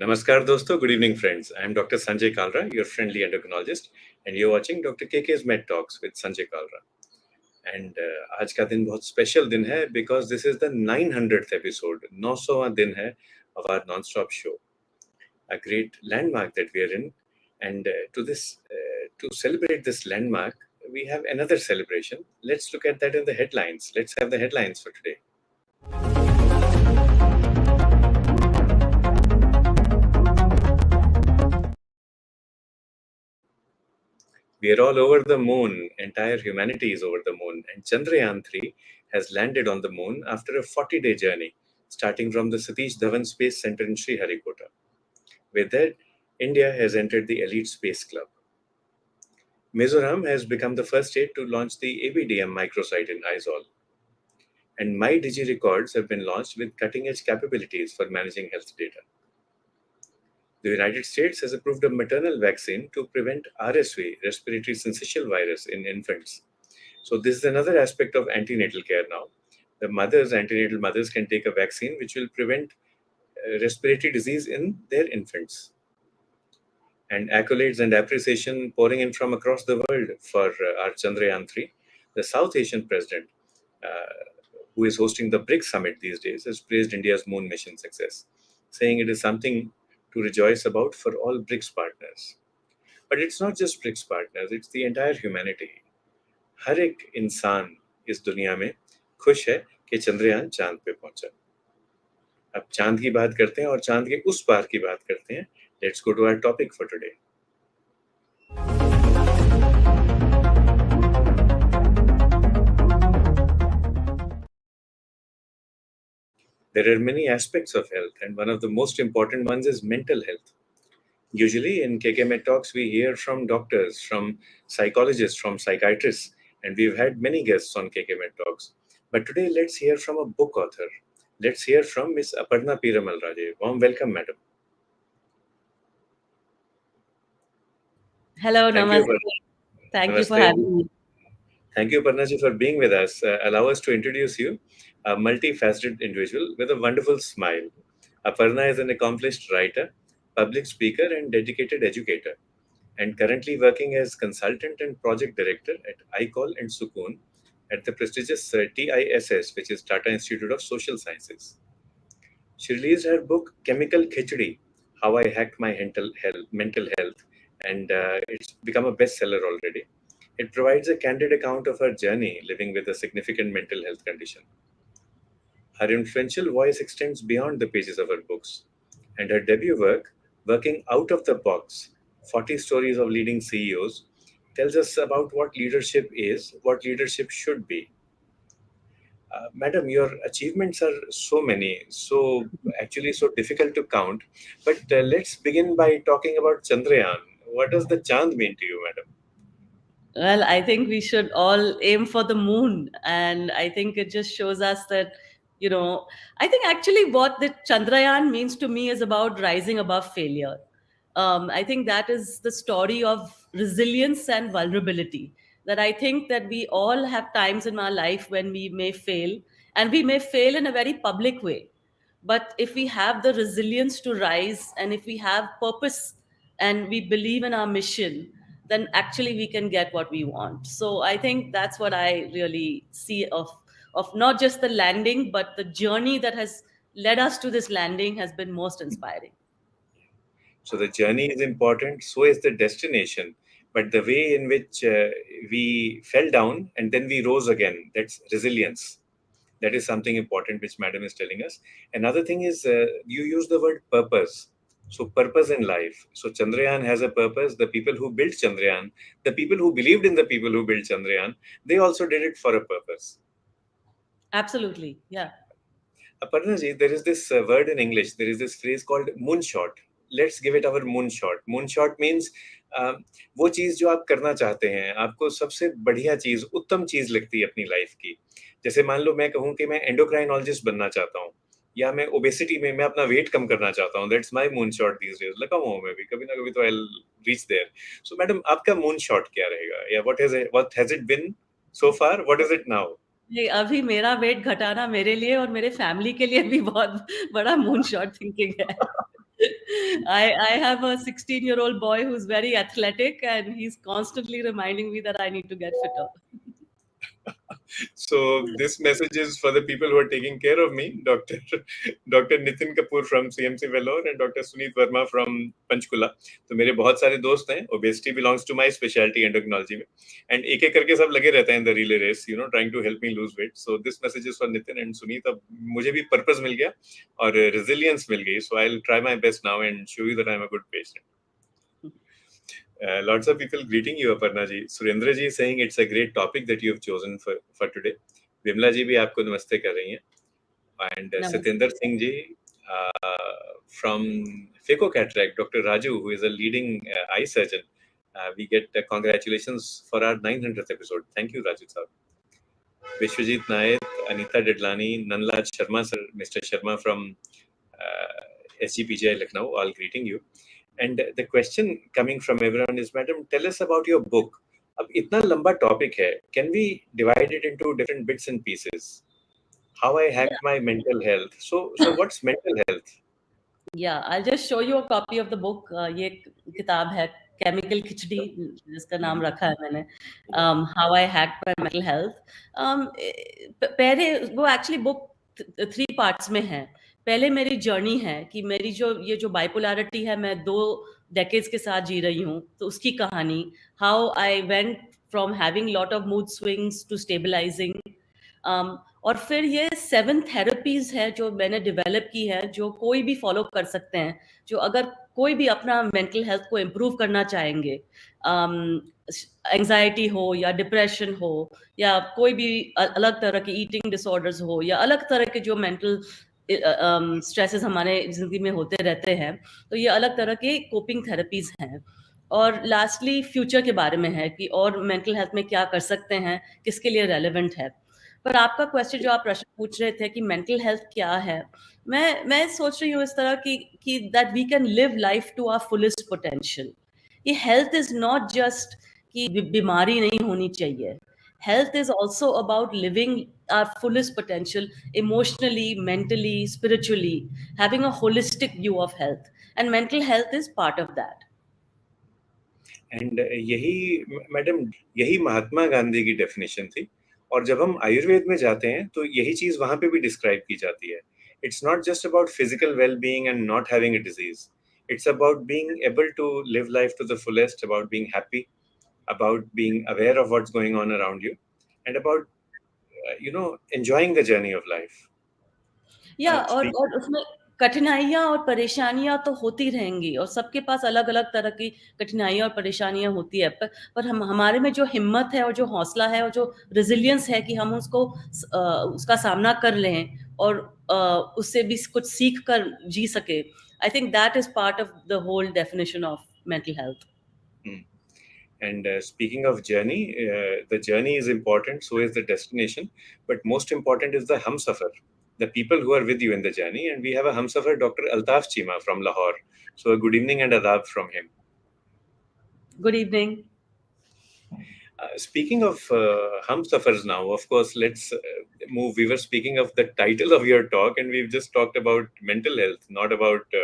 Namaskar dosto, good evening friends. I am Dr. Sanjay Kalra, your friendly endocrinologist, and you're watching Dr. KK's Med Talks with Sanjay Kalra. And आज का दिन बहुत special दिन है because this is the 900th episode, 900वां दिन है of our non-stop show. A great landmark that we are in, and to celebrate this landmark, we have another celebration. Let's look at that in the headlines. Let's have the headlines for today. We are all over the moon. Entire humanity is over the moon. And Chandrayaan-3 has landed on the moon after a 40-day journey, starting from the Satish Dhawan Space Center in Sriharikota. With that, India has entered the elite space club. Mizoram has become the first state to launch the ABDM microsite in Aizawl. And MyDigi records have been launched with cutting-edge capabilities for managing health data. The United States has approved a maternal vaccine to prevent RSV, respiratory syncytial virus, in infants. So this is another aspect of antenatal care now. The antenatal mothers can take a vaccine which will prevent respiratory disease in their infants. And accolades and appreciation pouring in from across the world for our Chandrayaan-3. The South Asian president, who is hosting the BRICS summit these days, has praised India's moon mission success, saying it is something to rejoice about for all BRICS partners. But it's not just BRICS partners, it's the entire humanity. हर एक इंसान इस दुनिया में खुश है कि चंद्रयान चांद पे पहुंचा. अब चांद की बात करते हैं और चांद के उस पार की बात करते हैं. Let's go to our topic for today. There are many aspects of health, and one of the most important ones is mental health. Usually in KK Med Talks, we hear from doctors, from psychologists, from psychiatrists, and we've had many guests on KK Med Talks. But today, let's hear from a book author. Let's hear from Ms. Aparna Piramal Raje. Warm welcome, madam. Hello, Namaste. Thank you for having me. Thank you, Aparna ji, for being with us. Allow us to introduce you, a multifaceted individual with a wonderful smile. Aparna is an accomplished writer, public speaker, and dedicated educator, and currently working as consultant and project director at iCall and Sukoon at the prestigious TISS, which is Tata Institute of Social Sciences. She released her book, Chemical Khichadi, How I Hacked My Mental Health, and it's become a bestseller already. It provides a candid account of her journey living with a significant mental health condition. Her influential voice extends beyond the pages of her books, and her debut work, Working Out of the Box, 40 Stories of Leading CEOs, tells us about what leadership is, what leadership should be. Madam, your achievements are so many, so difficult to count. But let's begin by talking about Chandrayaan. What does the Chand mean to you, madam? Well, I think we should all aim for the moon. And I think it just shows us that, I think actually what the Chandrayaan means to me is about rising above failure. I think that is the story of resilience and vulnerability. That I think that we all have times in our life when we may fail, and we may fail in a very public way. But if we have the resilience to rise, and if we have purpose and we believe in our mission, then actually we can get what we want. So I think that's what I really see of not just the landing, but the journey that has led us to this landing has been most inspiring. So the journey is important, so is the destination. But the way in which we fell down and then we rose again, that's resilience. That is something important which madam is telling us. Another thing is you use the word purpose. So purpose in life. So Chandrayaan has a purpose. The people who built Chandrayaan, the people who believed in the people who built Chandrayaan, they also did it for a purpose. Absolutely, yeah. Aparna ji, there is this word in English. There is this phrase called moonshot. Let's give it our moonshot. Moonshot means वो चीज जो आप करना चाहते हैं, आपको सबसे बढ़िया चीज, उत्तम चीज लगती है अपनी लाइफ की. जैसे मान लो मैं कहूँ कि मैं एंडोक्राइनोलॉजिस्ट बनना चाहता हूँ, या मैं ओबेसिटी में मैं अपना वेट कम करना चाहता हूँ. That's my moonshot these days. लगा हूँ मैं भी, कभी ना कभी तो I will reach there. So madam, आपका मूनशॉट क्या रहेगा, या what has it been so far, what is it now? अभी मेरा वेट घटाना मेरे लिए और मेरे फैमिली के लिए भी बहुत बड़ा मूनशॉट थिंकिंग है. I have a 16-year-old boy who's very athletic, and he's constantly reminding me that I need to get fitter. So this message is for the people who are taking care of me, Dr. Nitin Kapoor from CMC Vellore and Dr. Suneet Verma from Panchkula. तो मेरे बहुत सारे दोस्त हैं. Obesity belongs to my specialty endocrinology में. And एक एक करके सब लगे रहते हैं in the relay race, trying to help me lose weight. So this message is for Nitin and Suneet. अब मुझे भी purpose मिल गया और resilience मिल गई. So I'll try my best now and show you that I'm a good patient. Lots of people greeting you, Aparna ji. Surendra ji is saying it's a great topic that you have chosen for today. Vimla ji bhi aapko namaste kar rahi hain. And Satinder Singh ji from Fico Cataract, Dr. Raju, who is a leading eye surgeon. We get congratulations for our 900th episode. Thank you, Raju sir. Vishwajit Naik, Anita Dedlani, Nanlal Sharma sir, Mr. Sharma from SGPGI Lucknow, all greeting you. And the question coming from everyone is, Madam, tell us about your book. अब इतना लंबा topic है, can we divide it into different bits and pieces? How I hacked my mental health. So what's mental health? Yeah, I'll just show you a copy of the book. ये किताब है chemical खिचड़ी, जिसका नाम रखा है मैंने, How I Hacked My Mental Health. पहले वो एक्चुअली बुक 3 पार्ट्स में है. पहले मेरी जर्नी है कि मेरी ये जो बाइपोलैरिटी है, मैं 2 डेकेड्स के साथ जी रही हूँ, तो उसकी कहानी, how I went from having lot of mood swings to stabilising. और फिर ये 7 थेरेपीज है जो मैंने डेवलप की है, जो कोई भी फॉलो कर सकते हैं, जो अगर कोई भी अपना मेंटल हेल्थ को इम्प्रूव करना चाहेंगे, एंजाइटी हो या डिप्रेशन हो या कोई भी अलग तरह के ईटिंग डिसऑर्डर्स हो या अलग तरह के जो मेंटल स्ट्रेसेस हमारे जिंदगी में होते रहते हैं, तो ये अलग तरह के कोपिंग थेरेपीज हैं. और लास्टली फ्यूचर के बारे में है कि और मेंटल हेल्थ में क्या कर सकते हैं, किसके लिए रेलेवेंट है. पर आपका क्वेश्चन जो आप प्रश्न पूछ रहे थे कि मेंटल हेल्थ क्या है, मैं सोच रही हूँ इस तरह कि that we can live life to our fullest potential. ये हेल्थ इज नॉट जस्ट कि बीमारी नहीं होनी चाहिए. Health is also about living our fullest potential emotionally, mentally, spiritually, having a holistic view of health, and mental health is part of that. And यही महात्मा गांधी की definition थी. और जब हम आयुर्वेद में जाते हैं तो यही चीज वहां पे भी डिस्क्राइब की जाती है. It's not just about physical well being and not having a disease. It's about being able to live life to the fullest, about being happy, about being aware of what's going on around you, and about enjoying the journey of life. या और उसमें कठिनाइयाँ और परेशानियाँ तो होती रहेंगी, और सबके पास अलग-अलग तरह की कठिनाइयाँ और परेशानियाँ होती है, पर हमारे में जो हिम्मत है और जो हौसला है और जो रेज़िलियंस है कि हम उसका सामना कर लें और उससे भी कुछ सीख कर जी सके. I think that is part of the whole definition of mental health. And speaking of journey, the journey is important, so is the destination. But most important is the humsafar, the people who are with you in the journey. And we have a humsafar, Dr. Altaf Chima from Lahore. So a good evening and adab from him. Good evening. Speaking of humsafars now, of course, let's move. We were speaking of the title of your talk, and we've just talked about mental health, not about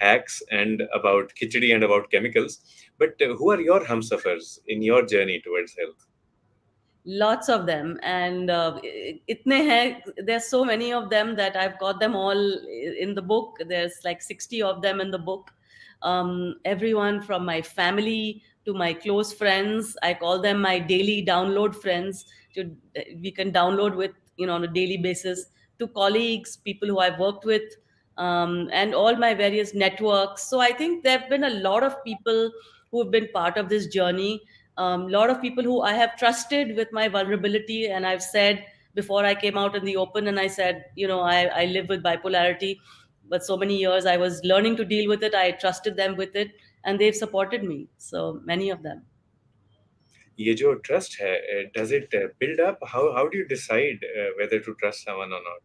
hacks and about khichdi and about chemicals. But who are your humsafars in your journey towards health? Lots of them, and itne hai, there's so many of them that I've got them all in the book. There's like 60 of them in the book. Everyone from my family to my close friends, I call them my daily download friends. We can download with, on a daily basis, to colleagues, people who I've worked with, and all my various networks. So I think there have been a lot of people who have been part of this journey. A lot of people who I have trusted with my vulnerability, and I've said before I came out in the open, and I said, I live with bipolarity, but so many years I was learning to deal with it. I trusted them with it, and they've supported me. So many of them. ये जो trust है, does it build up? How do you decide whether to trust someone or not?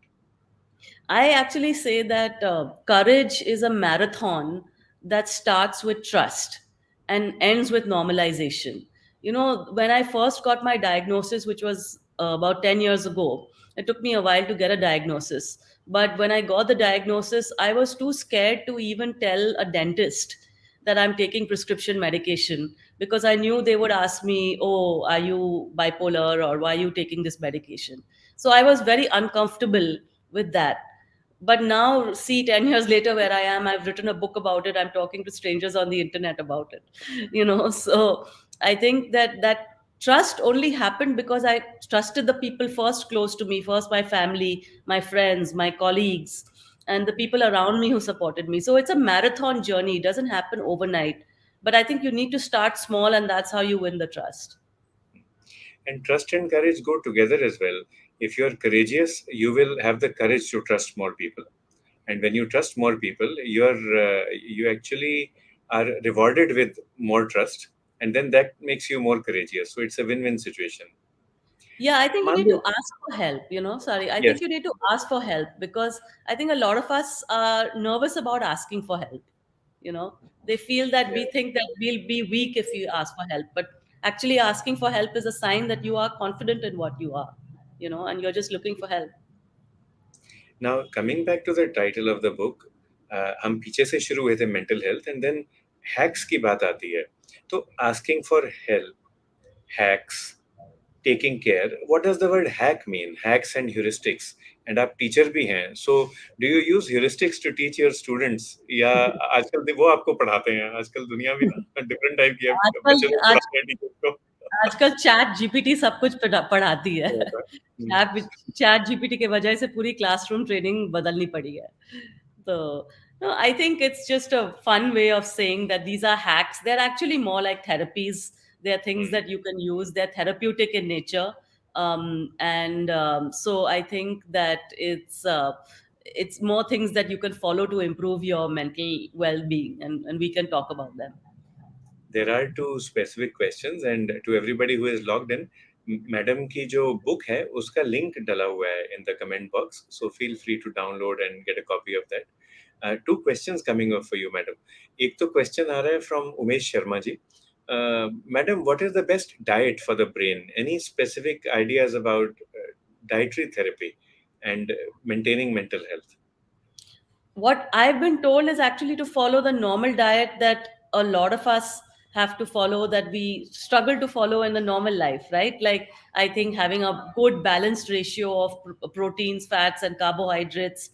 I actually say that courage is a marathon that starts with trust and ends with normalization. When I first got my diagnosis, which was about 10 years ago, it took me a while to get a diagnosis. But when I got the diagnosis, I was too scared to even tell a dentist that I'm taking prescription medication, because I knew they would ask me, "Oh, are you bipolar, or why are you taking this medication?" So I was very uncomfortable with that. But now, see, 10 years later, where I am, I've written a book about it. I'm talking to strangers on the internet about it. So I think that trust only happened because I trusted the people first close to me, first my family, my friends, my colleagues, and the people around me who supported me. So it's a marathon journey. It doesn't happen overnight. But I think you need to start small, and that's how you win the trust. And trust and courage go together as well. If you're courageous, you will have the courage to trust more people. And when you trust more people, you actually are rewarded with more trust, and then that makes you more courageous. So it's a win-win situation. Yeah, I think you need to Mandu, ask for help. Sorry, I yes. think you need to ask for help, because I think a lot of us are nervous about asking for help. They feel that we think that we'll be weak if we ask for help, but actually asking for help is a sign that you are confident in what you are, and you're just looking for help. Now coming back to the title of the book, हम पीछे से शुरू हुए थे mental health and then hacks की बात आती है. तो asking for help, hacks, taking care, what does the word hack mean? Hacks and heuristics. And आप टीचर भी हैं, so do you use heuristics to teach your students? या आजकल वो आपको पढ़ाते हैं? आजकल दुनिया भी ना डिफरेंट टाइप की है, आजकल बच्चे लोग आज पढ़ाते हैं टीचर को. आजकल चैट जीपीटी सब कुछ पढ़ाती है। हम्म. चैट जीपीटी के वजह से पूरी क्लासरूम ट्रेनिंग बदलनी पड़ी है। तो no, I think it's just a fun way of saying that these are hacks. They're actually more like therapies. They're things that you can use. They're therapeutic in nature. And so I think that it's more things that you can follow to improve your mental well-being, and we can talk about them. There are two specific questions, and to everybody who is logged in, madam की जो book है उसका link डला हुआ है in the comment box, so feel free to download and get a copy of that. Two questions coming up for you, madam. एक तो question आ रहा है from Umesh Sharma ji. Madam, what is the best diet for the brain? Any specific ideas about dietary therapy and maintaining mental health? What I've been told is actually to follow the normal diet that a lot of us have to follow, that we struggle to follow in the normal life, right? Like, I think having a good balanced ratio of proteins, fats, and carbohydrates,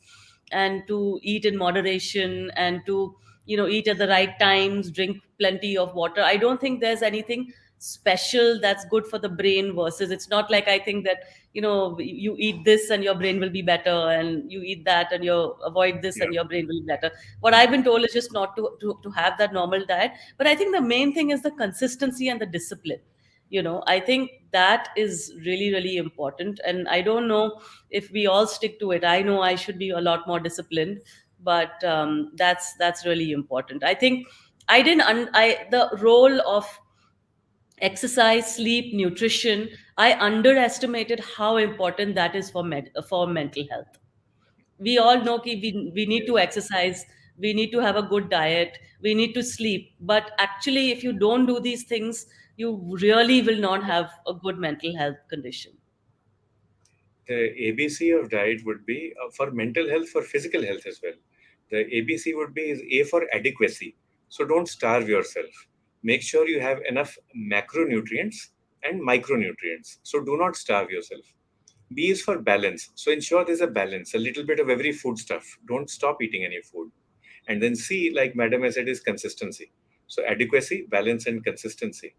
and to eat in moderation, and to eat at the right times, drink plenty of water. I don't think there's anything special that's good for the brain. Versus, it's not like I think that you eat this and your brain will be better, and you eat that and you avoid this Yeah. and your brain will be better. What I've been told is just not to have that normal diet. But I think the main thing is the consistency and the discipline. I think that is really, really important, and I don't know if we all stick to it. I know I should be a lot more disciplined, but that's really important. I think I didn't I the role of exercise, sleep, nutrition, I underestimated how important that is for mental health. We all know that we need to exercise, we need to have a good diet, we need to sleep. But actually, if you don't do these things, you really will not have a good mental health condition. The ABC of diet would be for mental health, for physical health as well. The ABC would be is A for adequacy. So don't starve yourself. Make sure you have enough macronutrients and micronutrients. So do not starve yourself. B is for balance. So ensure there's a balance, a little bit of every food stuff. Don't stop eating any food. And then C, like Madam has said, is consistency. So adequacy, balance, and consistency.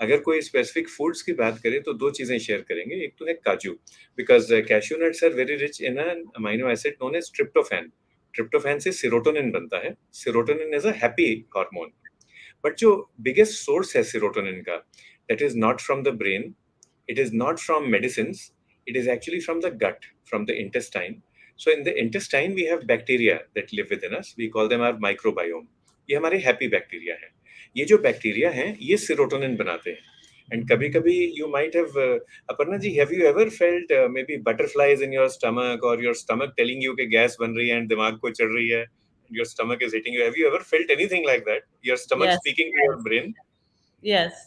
अगर कोई specific foods की बात करें तो दो चीजें share करेंगे. एक तो है काजू, because cashew nuts are very rich in an amino acid known as tryptophan. Tryptophan से सीरोटोनिन बनता है. Serotonin is a happy hormone. But जो बिगेस्ट सोर्स है सीरोटोनिन का, that is not from the brain, it is not from medicines, it is actually from the gut, from the intestine. So in the intestine we have bacteria that live within us. We call them our microbiome. ये हमारे happy bacteria हैं. ये जो bacteria हैं ये serotonin बनाते हैं. And कभी कभी you might have, Aparna ji, have you ever felt maybe butterflies in your stomach, और योर स्टमक टेलिंग यू कि गैस बन रही है एंड दिमाग को चढ़ रही है, your stomach is hitting you? Have you ever felt anything like that, your stomach Yes, speaking to your brain? yes.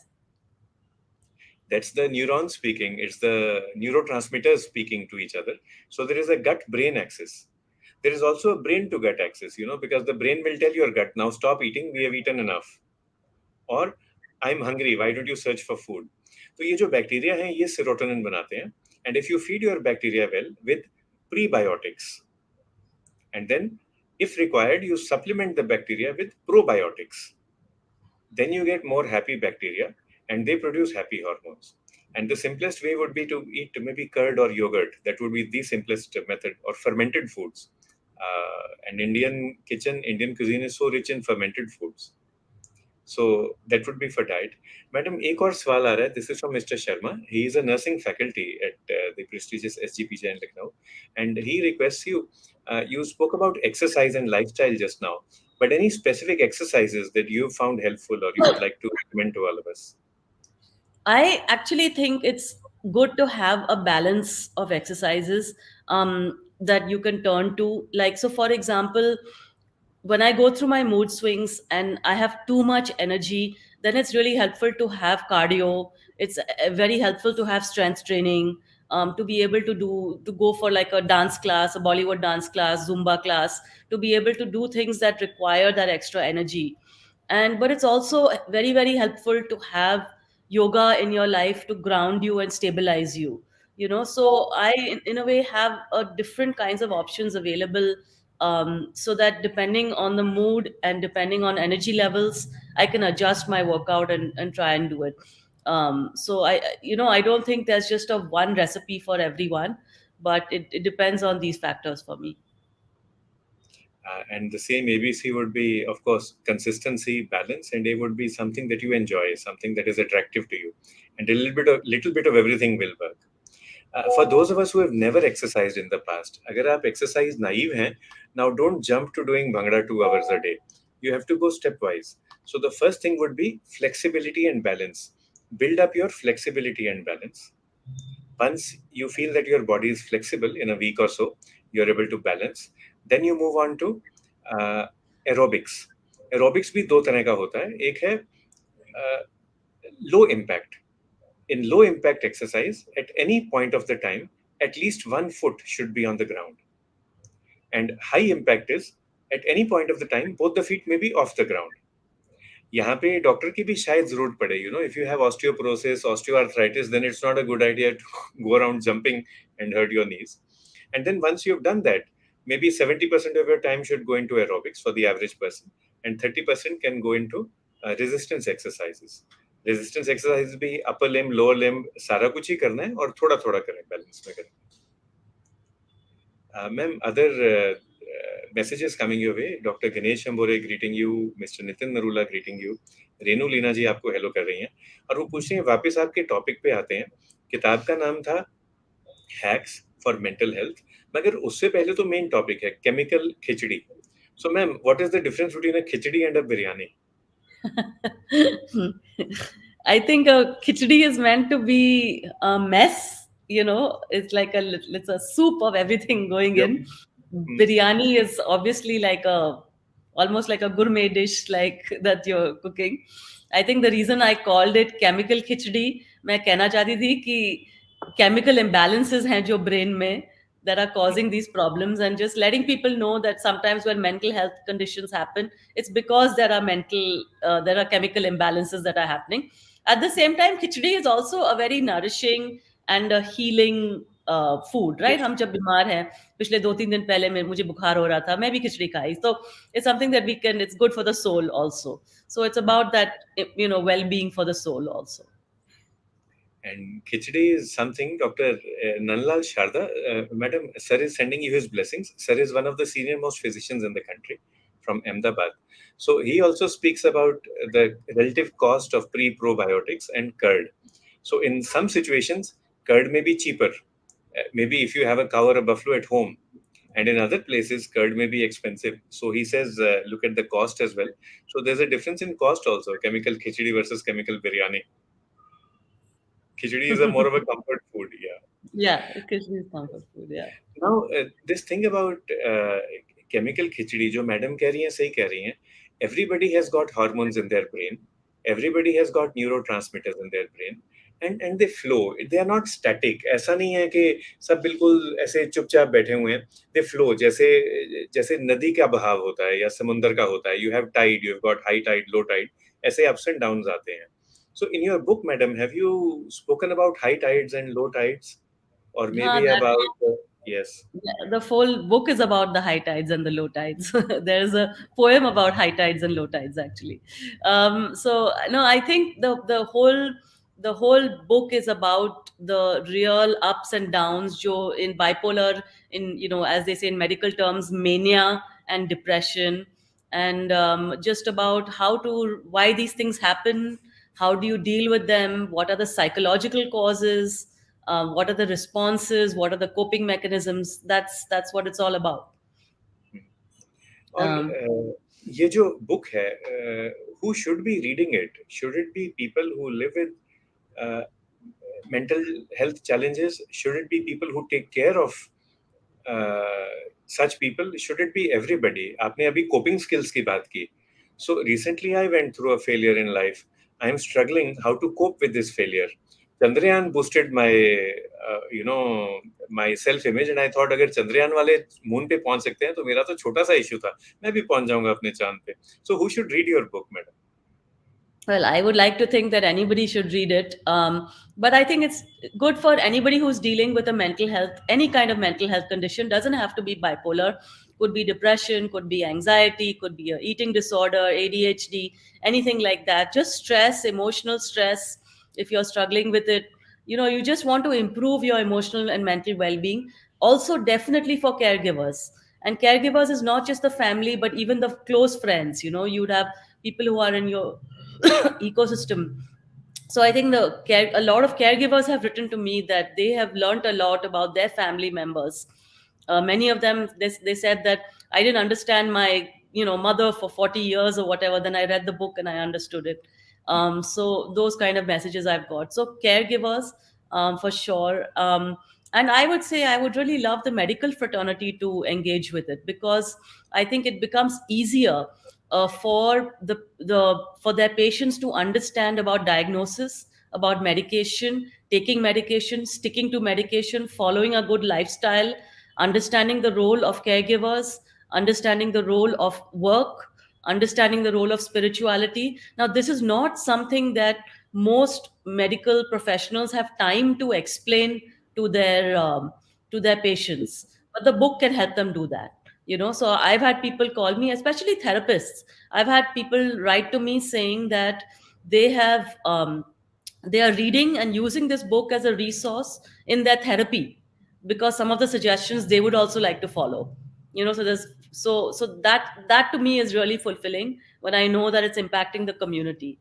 That's the neuron speaking. It's the neurotransmitters speaking to each other. So there is a gut brain axis. There is also a brain to gut axis, because the brain will tell your gut, now stop eating, we have eaten enough. Or I'm hungry, why don't you search for food? तो ये जो bacteria हैं ये serotonin बनाते हैं. And if you feed your bacteria well with prebiotics, and then if required you supplement the bacteria with probiotics, then you get more happy bacteria and they produce happy hormones. And the simplest way would be to eat maybe curd or yogurt. That would be the simplest method, or fermented foods. And Indian cuisine is so rich in fermented foods. So that would be for diet. Madam, एक और सवाल आ रहा है. This is from Mr. Sharma. He is a nursing faculty at the prestigious SGPJ in Lucknow, and he requests you. You spoke about exercise and lifestyle just now, but any specific exercises that you found helpful or you would like to recommend to all of us? I actually think it's good to have a balance of exercises that you can turn to. Like, so for example, when I go through my mood swings and I have too much energy, then it's really helpful to have cardio. It's very helpful to have strength training, to be able to go for like a dance class, a Bollywood dance class, Zumba class, to be able to do things that require that extra energy. And but it's also very helpful to have yoga in your life to ground you and stabilize you. So I, in a way, have a different kinds of options available, so that depending on the mood and depending on energy levels, I can adjust my workout and try and do it. So I don't think there's just a one recipe for everyone, but it depends on these factors for me. And the same ABC would be, of course, consistency, balance, and A would be something that you enjoy, something that is attractive to you, and a little bit of everything will work. For those of us who have never exercised in the past, अगर आप exercise naive हैं, now don't jump to doing bhangra 2 hours a day. You have to go stepwise. So the first thing would be flexibility and balance. Build up your flexibility and balance. Once you feel that your body is flexible in a week or so, you're able to balance. Then you move on to uh, aerobics. Aerobics भी दो तरह का होता है. एक है low impact. In low impact exercise, at any point of the time, at least 1 foot should be on the ground. And high impact is at any point of the time, both the feet may be off the ground. यहाँ पे doctor की भी शायद जरूरत पड़े. If you have osteoporosis, osteoarthritis, then it's not a good idea to go around jumping and hurt your knees. And then once you've done that, maybe 70% of your time should go into aerobics for the average person, and 30% can go into resistance exercises. Resistance exercise भी upper limb lower limb सारा कुछ ही करना है और थोड़ा थोड़ा करें, balance में करें. Ma'am, other messages coming your way. Dr. Ganesh Ambore greeting you, Mr. Nitin Narula greeting you, Renu Leena जी आपको हेलो कर रही हैं और वो पूछ रही हैं, वापस आपके टॉपिक पे आते हैं. किताब का नाम था हैक्स फॉर मेंटल हेल्थ, मगर उससे पहले तो मेन टॉपिक है chemical khichdi. So ma'am, what is the difference between a khichdi and a biryani? I think a khichdi is meant to be a mess. It's like it's a soup of everything going Yep. in. Biryani is obviously like almost like a gourmet dish like that you're cooking. I think the reason I called it chemical khichdi, मैं कहना चाहती थी कि chemical imbalances हैं जो brain में that are causing these problems, and just letting people know that sometimes when mental health conditions happen, it's because there are chemical imbalances that are happening. At the same time, khichdi is also a very nourishing and a healing food, right? Yes. हम जब बीमार हैं, पिछले 2-3 दिन पहले मुझे बुखार हो रहा था, मैं भी खिचड़ी खाई. So it's something that it's good for the soul also. So it's about that, well-being for the soul also. And khichdi is something, Dr. Nanlal Sharda, Madam, Sir is sending you his blessings. Sir is one of the senior most physicians in the country from Ahmedabad. So he also speaks about the relative cost of pre-probiotics and curd. So in some situations, curd may be cheaper. Maybe if you have a cow or a buffalo at home, and in other places, curd may be expensive. So he says, look at the cost as well. So there's a difference in cost also, chemical khichdi versus chemical biryani. Khichdi is a more of a comfort food, yeah. Yeah, khichdi is comfort food. Yeah. Now, this thing about chemical khichdi, जो madam कह रही हैं सही कह रही हैं. Everybody has got hormones in their brain. Everybody has got neurotransmitters in their brain. And they flow, they are not static. ऐसा नहीं है कि सब बिल्कुल ऐसे चुपचाप बैठे हुए हैं। दे फ्लो, जैसे जैसे नदी का बहाव होता है या समुंदर का होता है। You have tide, you have got high tide, low tide, ऐसे अप्स एंड डाउन्स आते हैं। So in your book madam, have you spoken about high tides and low tides, और मे हाँ, be that about yes? the whole book is about the high tides and the low tides. There's a poem about high tides and low tides, actually. So no, I think the whole book is about the real ups and downs. Joe, in bipolar, in, as they say in medical terms, mania and depression, and just about why these things happen, how do you deal with them, what are the psychological causes, what are the responses, what are the coping mechanisms. That's what it's all about. और um, ये जो book है, who should be reading it? Should it be people who live with uh, mental health challenges? Should it be people who take care of such people? Should it be everybody? आपने अभी coping skills की बात की. So recently I went through a failure in life. I am struggling how to cope with this failure. Chandrayaan boosted my my self image, and I thought अगर चंद्रयान वाले moon पे पहुंच सकते हैं तो मेरा तो छोटा सा इशू था, मैं भी पहुंच जाऊंगा अपने चांद पे. So who should read your book, madam? Well, I would like to think that anybody should read it. But I think it's good for anybody who's dealing with a mental health, any kind of mental health condition. Doesn't have to be bipolar. Could be depression, could be anxiety, could be a eating disorder, ADHD, anything like that. Just stress, emotional stress. If you're struggling with it, you just want to improve your emotional and mental well-being. Also, definitely for caregivers. And caregivers is not just the family, but even the close friends. You'd have people who are in your ecosystem. So I think a lot of caregivers have written to me that they have learned a lot about their family members. Many of them, they said that I didn't understand my mother for 40 years or whatever, then I read the book and I understood it. So those kind of messages I've got. So caregivers, for sure. And I would say I would really love the medical fraternity to engage with it, because I think it becomes easier for their patients to understand about diagnosis, about medication, taking medication, sticking to medication, following a good lifestyle, understanding the role of caregivers, understanding the role of work, understanding the role of spirituality. Now, this is not something that most medical professionals have time to explain to their patients, but the book can help them do that. So I've had people call me, especially therapists. I've had people write to me saying that they have they are reading and using this book as a resource in their therapy, because some of the suggestions they would also like to follow. So there's so that to me is really fulfilling when I know that it's impacting the community.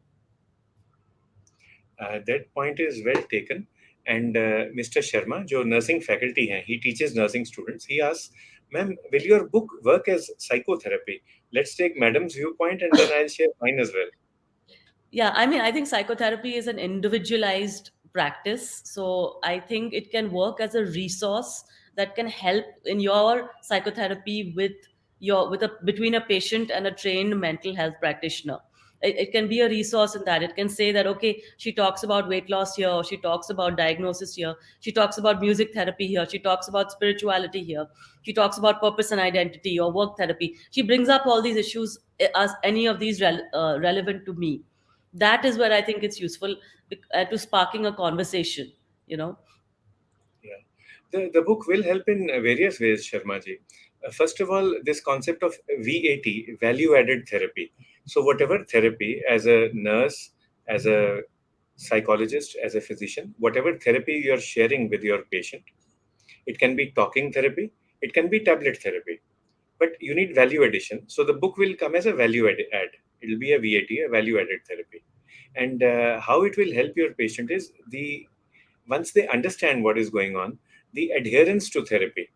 That point is well taken. And Mr. Sharma, जो nursing faculty हैं, he teaches nursing students. He asks, "Ma'am, will your book work as psychotherapy?" Let's take Madam's viewpoint, and then I'll share mine as well. Yeah, I mean, I think psychotherapy is an individualized practice. So I think it can work as a resource that can help in your psychotherapy with a between a patient and a trained mental health practitioner. It can be a resource in that. It can say that, okay, she talks about weight loss here, or she talks about diagnosis here, she talks about music therapy here, she talks about spirituality here, she talks about purpose and identity or work therapy. She brings up all these issues as any of these relevant to me. That is where I think it's useful, to sparking a conversation, you know. Yeah. The book will help in various ways, Sharma ji. First of all, this concept of VAT, value added therapy. So, whatever therapy, as a nurse, as a psychologist, as a physician, whatever therapy you're sharing with your patient, it can be talking therapy, it can be tablet therapy, but you need value addition. So, the book will come as a value add. It will be a VAT, a value added therapy. And how it will help your patient is once they understand what is going on, the adherence to therapy,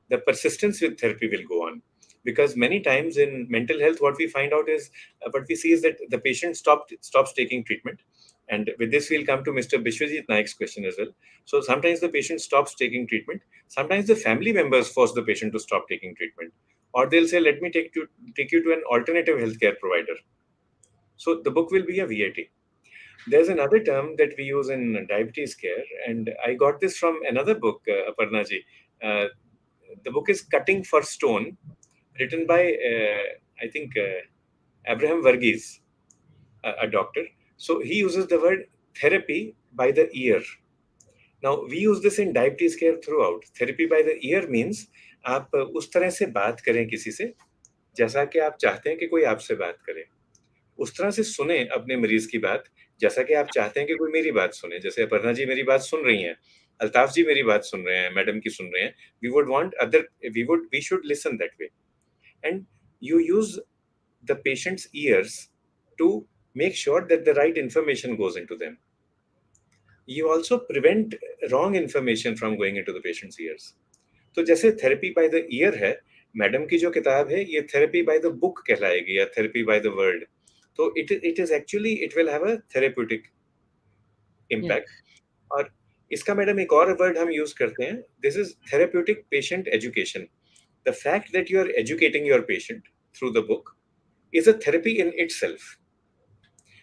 the persistence with therapy will go on. Because many times in mental health, what we find out is, what we see is that the patient stops taking treatment. And with this, we'll come to Mr. Bishwajit Naik's question as well. So sometimes the patient stops taking treatment. Sometimes the family members force the patient to stop taking treatment. Or they'll say, let me take you to an alternative healthcare provider. So the book will be a VAT. There's another term that we use in diabetes care, and I got this from another book, Aparna ji. Uh, the book is Cutting for Stone, written by, I think, Abraham Varghese, a doctor. So he uses the word therapy by the ear. Now, we use this in diabetes care throughout. Therapy by the ear means आप उस तरह से बात करें किसी से जैसा कि आप चाहते हैं कि कोई आपसे बात करे, उस तरह से सुने अपने मरीज की बात जैसा कि आप चाहते हैं कि कोई मेरी बात सुने। जैसे अपर्णा जी मेरी बात सुन रही हैं, अल्ताफ जी मेरी बात सुन रहे हैं, मैडम की सुन रहे हैं। We should listen that way, and you use the patient's ears to make sure that the right information goes into them. You also prevent wrong information from going into the patient's ears. तो जैसे therapy by the year है, madam की जो किताब है ये therapy by the book कहलाएगी या थेरेपी बाय द वर्ड। तो it is actually it will have a therapeutic Yeah. Impact. और इसका मैडम एक और वर्ड हम यूज करते हैं, this is therapeutic patient education. The fact that you are educating your patient through the book is a therapy in itself.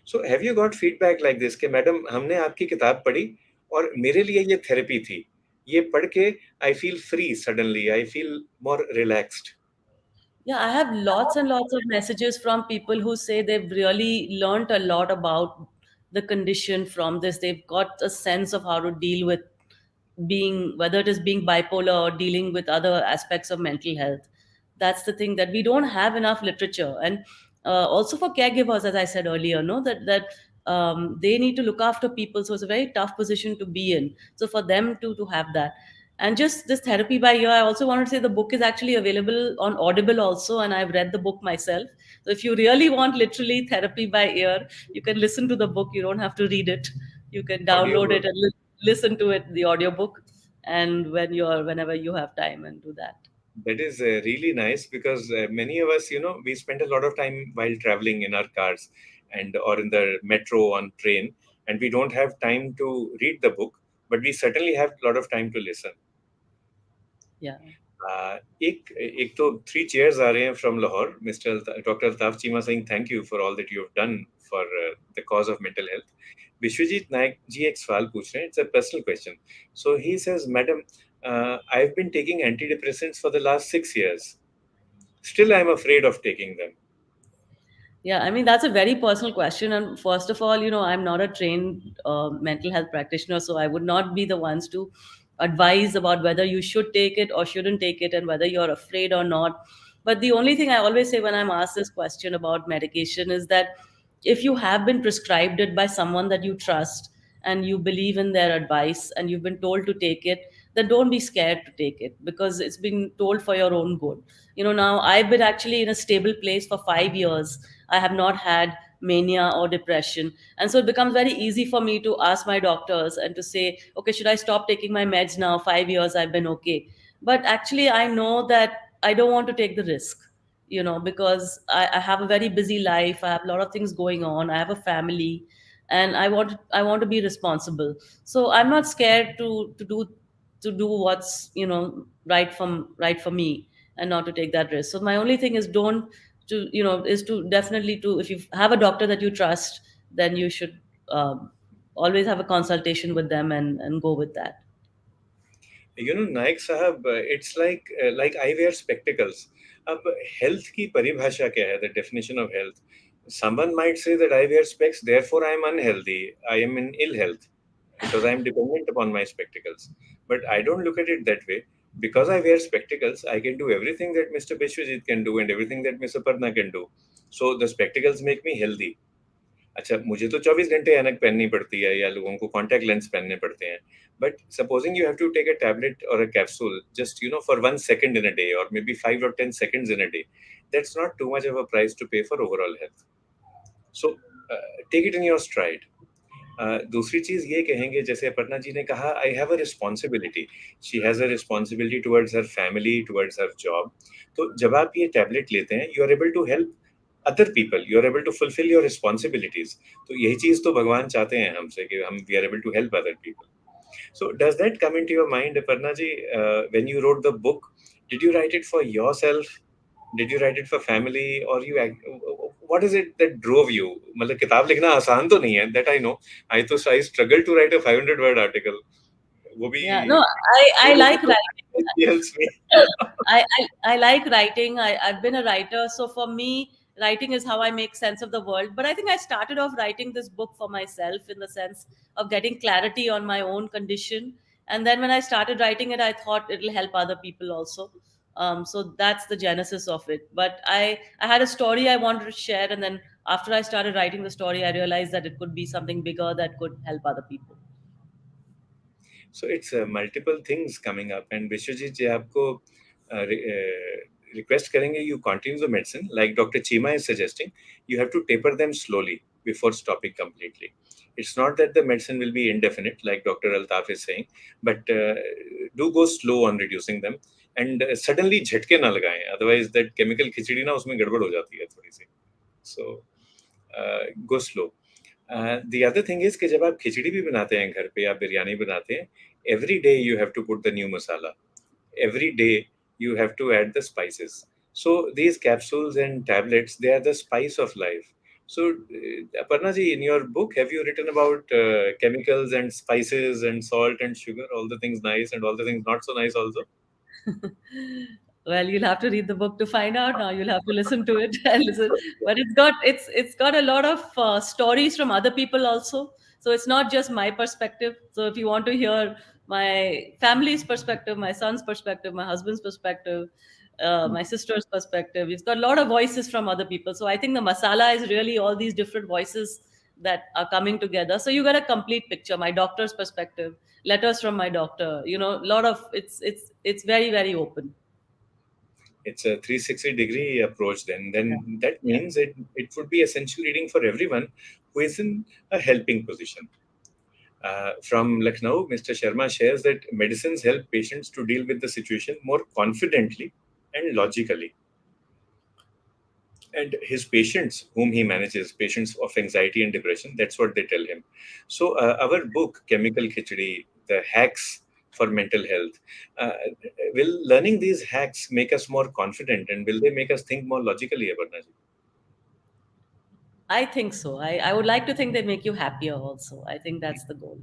So have you got feedback like this कि madam हमने आपकी किताब पढ़ी और मेरे लिए ये थेरेपी थी, ये पढ़ के I feel free, suddenly I feel more relaxed. Yeah, I have lots and lots of messages from people who say they've really learned a lot about the condition from this. They've got a sense of how to deal with being, whether it is being bipolar or dealing with other aspects of mental health. That's the thing, that we don't have enough literature. And also for caregivers, as I said earlier, no, that they need to look after people. So it's a very tough position to be in. So for them to have that, and just this therapy by ear, I also want to say the book is actually available on Audible also, and I've read the book myself. So if you really want literally therapy by ear, you can listen to the book. You don't have to read it. You can download Audiobook. it and listen to it, the audiobook, and whenever you have time, and do that. That is really nice because many of us, we spend a lot of time while traveling in our cars and or in the metro on train, and we don't have time to read the book, but we certainly have a lot of time to listen. Yeah. एक एक तो three chairs आ रहे हैं from Lahore, mister doctor Altaf Cheema saying thank you for all that you have done for the cause of mental health. Vishwajit Nayak ji एक सवाल पूछ रहे हैं, it's a personal question. So he says madam, I have been taking anti depressants for the last 6 years, still I am afraid of taking them. Yeah, I mean, that's a very personal question. And first of all, I'm not a trained mental health practitioner, so I would not be the ones to advise about whether you should take it or shouldn't take it and whether you're afraid or not. But the only thing I always say when I'm asked this question about medication is that if you have been prescribed it by someone that you trust and you believe in their advice and you've been told to take it, then don't be scared to take it because it's been told for your own good. Now I've been actually in a stable place for 5 years. I have not had mania or depression. And so it becomes very easy for me to ask my doctors and to say, okay, should I stop taking my meds now? 5 years I've been okay. But actually, I know that I don't want to take the risk, because I have a very busy life. I have a lot of things going on. I have a family, and I want to be responsible. So I'm not scared to do what's right for me and not to take that risk. So my only thing is don't to is to definitely to if you have a doctor that you trust, then you should always have a consultation with them and go with that. Nayak साहब, it's like I wear spectacles. अब health की परिभाषा क्या है, the definition of health? Someone might say that I wear specs, therefore I am unhealthy, I am in ill health because I am dependent upon my spectacles. But I don't look at it that way. Because I wear spectacles, I can do everything that Mr. Bishwajit can do and everything that Ms. Aparna can do. So the spectacles make me healthy. अच्छा, मुझे तो 24 घंटे ऐनक पहननी पड़ती है या लोगों को कॉन्टैक्ट लेंस पहनने पड़ते हैं, but supposing you have to take a tablet और a capsule just for 1 second in a day or maybe 5 or 10 seconds in a day, that's not too much of a price to pay for overall health. So take it in your stride. दूसरी चीज ये कहेंगे, जैसे अपर्णा जी ने कहा, I have a responsibility, she has a responsibility towards her family, towards her job. तो जब आप ये टैबलेट लेते हैं, you are able to help other people, you are able to fulfil your responsibilities. तो यही चीज तो भगवान चाहते हैं हमसे कि हम we are able to help other people. So does that come into your mind, Aparna ji, when you wrote the book? Did you write it for yourself? Did you write it for family, or what is it that drove you? मतलब किताब लिखना आसान तो नहीं है, that I know. I struggle to write a 500 word article. वो भी Yeah, no, I like writing. it helps me. I like writing. I've been a writer. So for me, writing is how I make sense of the world. But I think I started off writing this book for myself in the sense of getting clarity on my own condition. And then when I started writing it, I thought it'll help other people also. So that's the genesis of it. But I had a story I wanted to share. And then after I started writing the story, I realized that it could be something bigger that could help other people. So it's multiple things coming up, and Vishwajit ji आपको request करेंगे you continue the medicine like Dr. Chima is suggesting. You have to taper them slowly before stopping completely. It's not that the medicine will be indefinite like Dr. Altaf is saying, but do go slow on reducing them, and suddenly झटके ना लगाएं, otherwise that chemical खिचड़ी ना उसमें गड़बड़ हो जाती है थोड़ी सी. So go slow. The other thing is कि जब आप खिचड़ी भी बनाते हैं घर पे या बिरयानी बनाते हैं, every day you have to put the new masala. Every day you have to add the spices. So these capsules and tablets, they are the spice of life. So Aparna ji, in your book, have you written about chemicals and spices and salt and sugar, all the things nice and all the things not so nice also? Well, you'll have to read the book to find out. Now you'll have to listen to it and listen. But it's got a lot of stories from other people also. So it's not just my perspective. So if you want to hear my family's perspective, my son's perspective, my husband's perspective, my sister's perspective, it's got a lot of voices from other people. So I think the masala is really all these different voices that are coming together. So you get a complete picture. My doctor's perspective, letters from my doctor. A lot of it's very very open. It's a 360-degree approach Yeah. then that Yeah. means it would be essential reading for everyone who is in a helping position. From Lucknow, Mr. Sharma shares that medicines help patients to deal with the situation more confidently and logically. And his patients, whom he manages, patients of anxiety and depression, that's what they tell him. So, our book, Chemical Khichdi, the hacks for mental health, uh, will learning these hacks make us more confident, and will they make us think more logically, Aparna ji? I think so. I would like to think they make you happier also. I think that's the goal.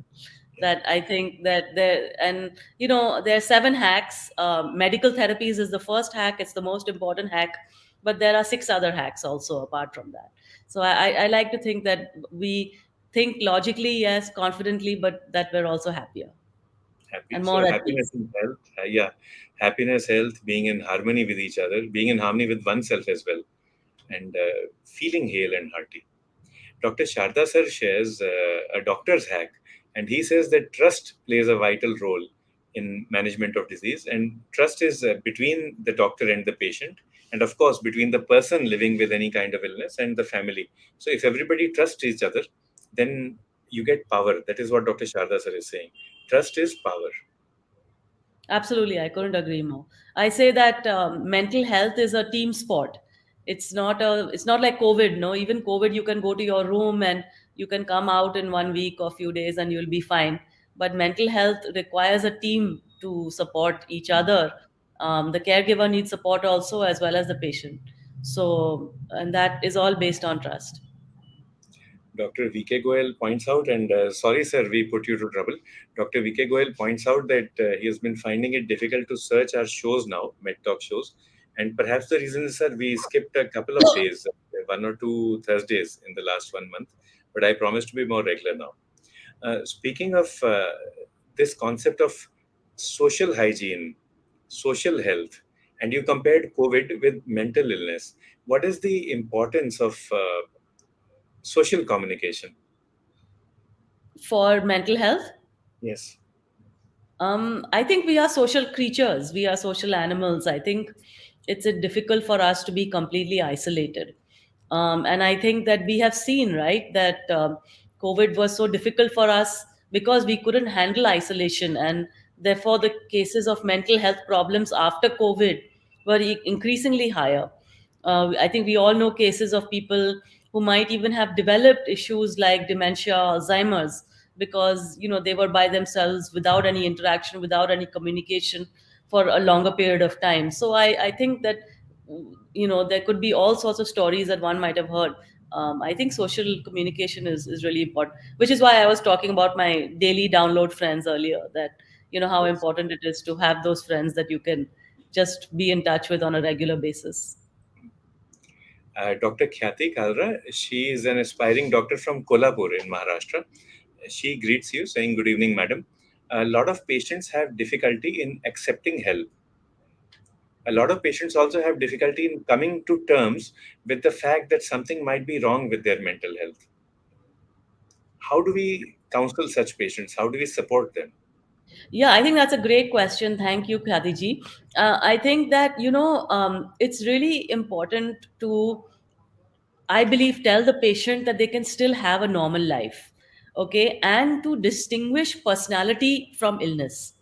Yeah, That I think that there, and there are 7 hacks. Medical therapies is the first hack. It's the most important hack, but there are 6 other hacks also apart from that. So I like to think that we think logically, yes, confidently, but that we're also happier happy. and more So, at happiness peace. and health, yeah, happiness, health, being in harmony with each other, being in harmony with oneself as well, and feeling hale and hearty. Dr. Sharda sir shares a doctor's hack, and he says that trust plays a vital role in management of disease, and trust is between the doctor and the patient, and of course between the person living with any kind of illness and the family. So if everybody trusts each other, then you get power. That is what Dr. Sharda sir is saying. Trust is power. Absolutely, I couldn't agree more. I say that mental health is a team sport. It's not like COVID. No, even COVID, you can go to your room and you can come out in 1 week or few days and you'll be fine. But mental health requires a team to support each other. The caregiver needs support also as well as the patient. So, and that is all based on trust. Dr. V.K. Goel points out, and sorry, sir, we put you to trouble. Dr. V.K. Goel points out that he has been finding it difficult to search our shows now, MedTalk shows. And perhaps the reason is, sir, we skipped a couple of days, 1 or 2 Thursdays in the last 1 month. But I promise to be more regular now. Speaking of this concept of social hygiene, social health, and you compared COVID with mental illness, what is the importance of social communication? For mental health, Yes. I think we are social creatures. We are social animals. I think it's difficult for us to be completely isolated. And I think that we have seen, right, that COVID was so difficult for us because we couldn't handle isolation. And therefore, the cases of mental health problems after COVID were increasingly higher. I think we all know cases of people who might even have developed issues like dementia, Alzheimer's, because they were by themselves without any interaction, without any communication for a longer period of time. So I think that there could be all sorts of stories that one might have heard. I think social communication is really important, which is why I was talking about my daily download friends earlier, that how Yes. important it is to have those friends that you can just be in touch with on a regular basis. Dr. Khyati Kalra, she is an aspiring doctor from Kolhapur in Maharashtra. She greets you saying, "Good evening, madam. A lot of patients have difficulty in accepting help. A lot of patients also have difficulty in coming to terms with the fact that something might be wrong with their mental health. How do we counsel such patients? How do we support them?" Yeah, I think that's a great question. Thank you, Khadiji. I think that it's really important to, I believe, tell the patient that they can still have a normal life, okay, and to distinguish personality from illness.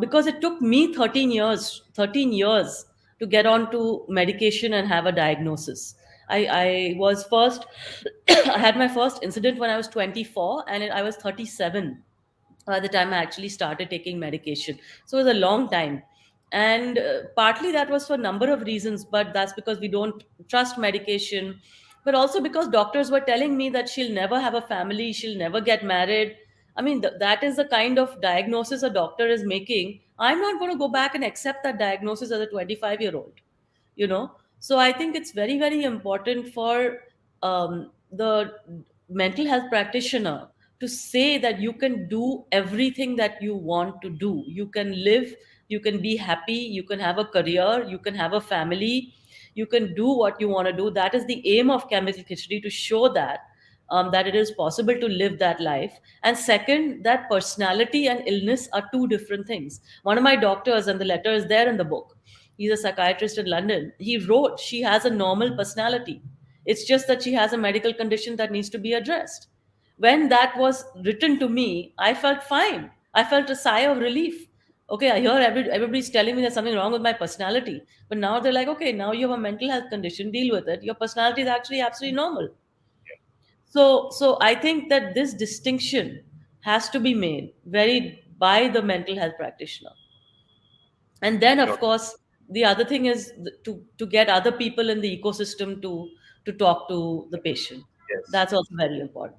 Because it took me 13 years to get onto medication and have a diagnosis. I was first, I had my first incident when I was 24, and I was 37 by the time I actually started taking medication. So it was a long time. And partly that was for a number of reasons, but that's because we don't trust medication, but also because doctors were telling me that she'll never have a family, she'll never get married. I mean, that is the kind of diagnosis a doctor is making. I'm not going to go back and accept that diagnosis as a 25-year-old, so I think it's very, very important for the mental health practitioner to say that you can do everything that you want to do. You can live, you can be happy, you can have a career, you can have a family, you can do what you want to do. That is the aim of Chemical Khichdi, to show that it is possible to live that life. And second, that personality and illness are two different things. One of my doctors, and the letter is there in the book, he's a psychiatrist in London, he wrote she has a normal personality. It's just that she has a medical condition that needs to be addressed. When that was written to me, I felt fine. I felt a sigh of relief. Okay, I hear everybody's telling me there's something wrong with my personality. But now they're like, okay, now you have a mental health condition, deal with it. Your personality is actually absolutely normal. So I think that this distinction has to be made very by the mental health practitioner. And then, of Doctor, course, the other thing is to get other people in the ecosystem to talk to the patient. yes. That's also very important.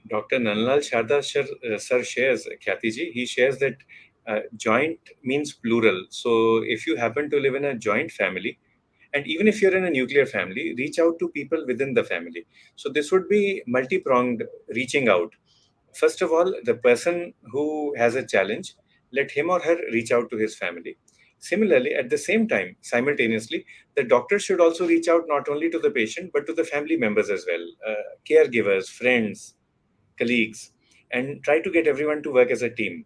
Dr. Nanlal Sharda sir shares, Khyati ji, he shares that joint means plural. So if you happen to live in a joint family, and even if you're in a nuclear family, reach out to people within the family. So this would be multi-pronged reaching out. First of all, the person who has a challenge, let him or her reach out to his family. Similarly, at the same time, simultaneously, the doctor should also reach out not only to the patient but to the family members as well, caregivers, friends, colleagues, and try to get everyone to work as a team.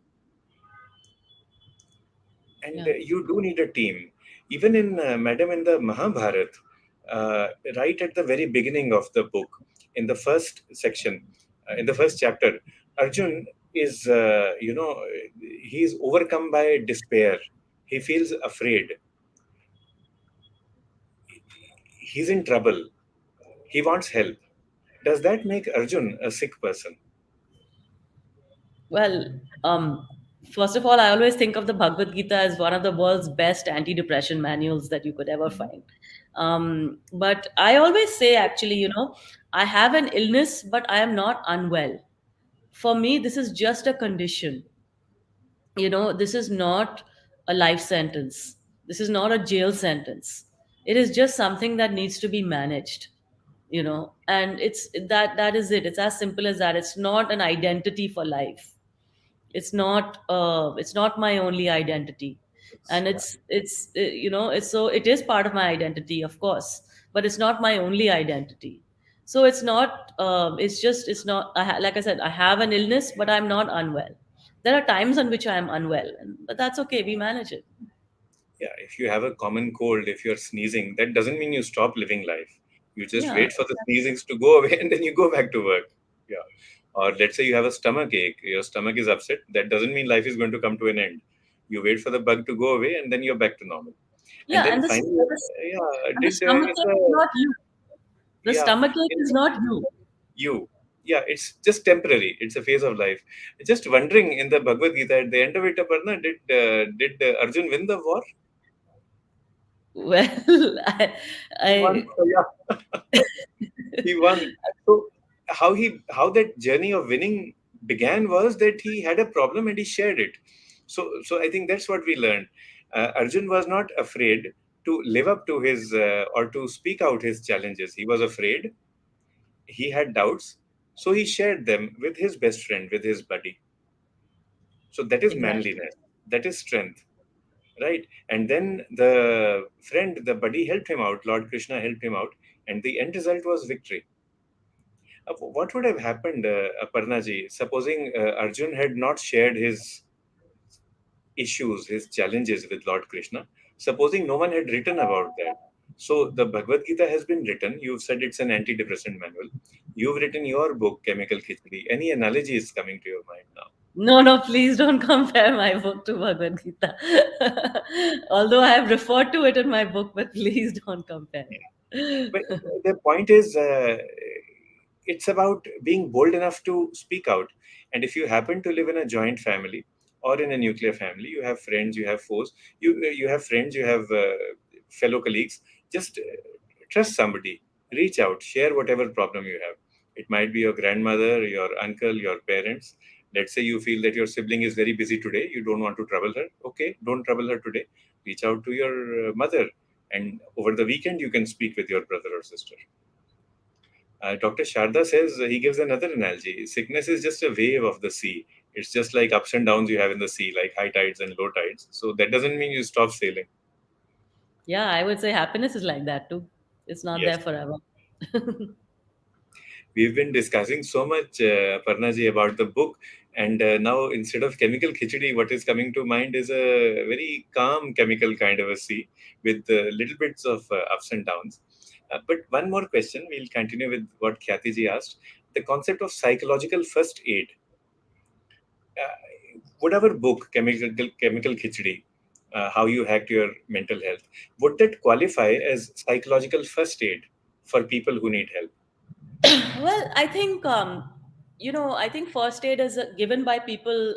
And Yeah. you do need a team. Even in Madam, in the Mahabharat, uh, right at the very beginning of the book, in the first section, in the first chapter, Arjun is, he is overcome by despair. He feels afraid. He's in trouble. He wants help. Does that make Arjun a sick person? Well, first of all, I always think of the Bhagavad Gita as one of the world's best anti-depression manuals that you could ever find. But I always say, actually, I have an illness, but I am not unwell. For me, this is just a condition. This is not a life sentence. This is not a jail sentence. It is just something that needs to be managed. And that is it. It's as simple as that. It's not an identity for life. It's not my only identity. And Yeah. it is part of my identity, of course, but it's not my only identity. So it's not it's not like I said, I have an illness, but I'm not unwell. There are times on which I am unwell, but that's okay, we manage it. Yeah, if you have a common cold, if you're sneezing, that doesn't mean you stop living life. You just Yeah. wait for the sneezings to go away and then you go back to work. Yeah. Or let's say you have a stomach ache, your stomach is upset. That doesn't mean life is going to come to an end. You wait for the bug to go away and then you're back to normal. And Yeah, then and finally, and the stomach it's ache is not you. The yeah, stomach ache it's is not you. you. Yeah, it's just temporary. It's a phase of life. Just wondering in the Bhagavad Gita at the end of it, Aparna, did Arjun win the war? Well, He won. I So yeah, he won. So how that journey of winning began was that he had a problem and he shared it. So I think that's what we learned. Arjun was not afraid to live up to his or to speak out his challenges. He was afraid. He had doubts, so he shared them with his best friend, with his buddy. So that is exactly. manliness. That is strength, right? And then the friend, the buddy helped him out. Lord Krishna helped him out, and the end result was victory. What would have happened, Aparna ji, supposing Arjun had not shared his issues, his challenges with Lord Krishna? Supposing no one had written about that. So the Bhagavad Gita has been written. You've said it's an antidepressant manual. You've written your book, Chemical Khichadi. Any analogy is coming to your mind now? No, no, please don't compare my book to Bhagavad Gita. Although I have referred to it in my book, but please don't compare But it. the point is, it's about being bold enough to speak out. And if you happen to live in a joint family or in a nuclear family, you have friends, you have foes, you have friends, you have fellow colleagues. Just trust somebody, reach out, share whatever problem you have. It might be your grandmother, your uncle, your parents. Let's say you feel that your sibling is very busy today, you don't want to trouble her. Okay, don't trouble her today. Reach out to your mother, and over the weekend you can speak with your brother or sister. Dr. Sharda says, he gives another analogy. Sickness is just a wave of the sea. It's just like ups and downs you have in the sea, like high tides and low tides. So that doesn't mean you stop sailing. Yeah, I would say happiness is like that too. It's not there Yes. forever. We've been discussing so much, Parnaji, about the book. And now, instead of chemical khichdi, what is coming to mind is a very calm chemical kind of a sea with little bits of ups and downs. But one more question, we'll continue with what Khyati ji asked. The concept of psychological first aid. Would our book, Chemical Khichdi, How You Hacked Your Mental Health, would that qualify as psychological first aid for people who need help? Well, I think I think first aid is given by people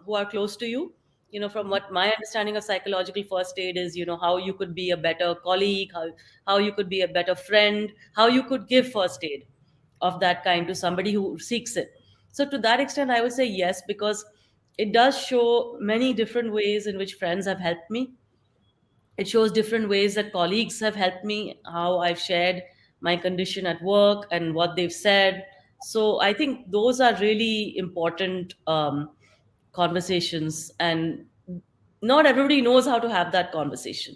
who are close to you. From what my understanding of psychological first aid is, how you could be a better colleague, how you could be a better friend, how you could give first aid of that kind to somebody who seeks it. So to that extent, I would say yes, because it does show many different ways in which friends have helped me. It shows different ways that colleagues have helped me, how I've shared my condition at work and what they've said. So I think those are really important conversations, and not everybody knows how to have that conversation,